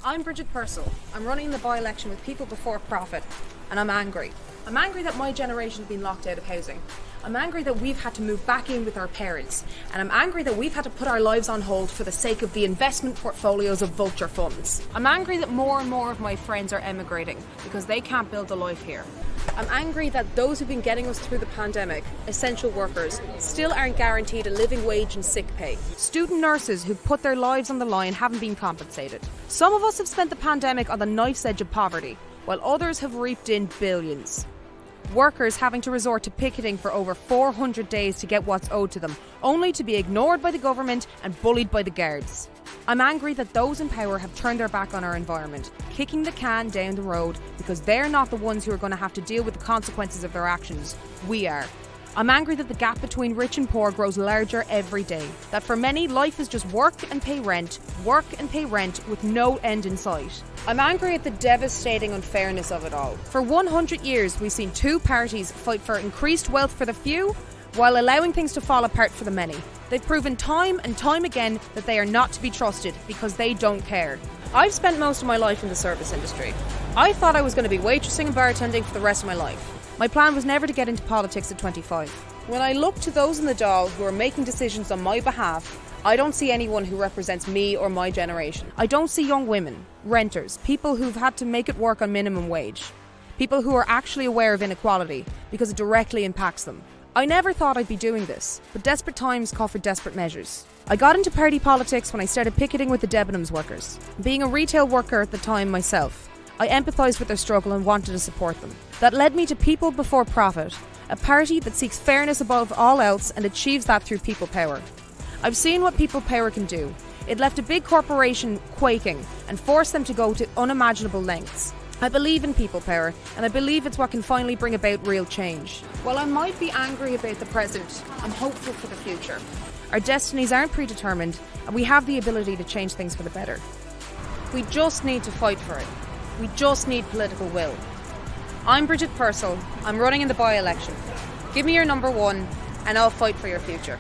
I'm Brigid Purcell. I'm running the by-election with People Before Profit, and I'm angry. I'm angry that my generation has been locked out of housing. I'm angry that we've had to move back in with our parents, and I'm angry that we've had to put our lives on hold for the sake of the investment portfolios of vulture funds. I'm angry that more and more of my friends are emigrating because they can't build a life here. I'm angry that those who've been getting us through the pandemic, essential workers, still aren't guaranteed a living wage and sick pay. Student nurses who've put their lives on the line haven't been compensated. Some of us have spent the pandemic on the knife's edge of poverty, while others have reaped in billions. Workers having to resort to picketing for over 400 days to get what's owed to them, only to be ignored by the government and bullied by the guards. I'm angry that those in power have turned their back on our environment, kicking the can down the road because they're not the ones who are going to have to deal with the consequences of their actions. We are. I'm angry that the gap between rich and poor grows larger every day. That for many, life is just work and pay rent with no end in sight. I'm angry at the devastating unfairness of it all. For 100 years, we've seen two parties fight for increased wealth for the few while allowing things to fall apart for the many. They've proven time and time again that they are not to be trusted because they don't care. I've spent most of my life in the service industry. I thought I was going to be waitressing and bartending for the rest of my life. My plan was never to get into politics at 25. When I look to those in the Dáil who are making decisions on my behalf, I don't see anyone who represents me or my generation. I don't see young women, renters, people who've had to make it work on minimum wage, people who are actually aware of inequality because it directly impacts them. I never thought I'd be doing this, but desperate times call for desperate measures. I got into party politics when I started picketing with the Debenhams workers. Being a retail worker at the time myself, I empathised with their struggle and wanted to support them. That led me to People Before Profit, a party that seeks fairness above all else and achieves that through people power. I've seen what people power can do. It left a big corporation quaking and forced them to go to unimaginable lengths. I believe in people power, and I believe it's what can finally bring about real change. While I might be angry about the present, I'm hopeful for the future. Our destinies aren't predetermined, and we have the ability to change things for the better. We just need to fight for it. We just need political will. I'm Brigid Purcell. I'm running in the by-election. Give me your number 1, and I'll fight for your future.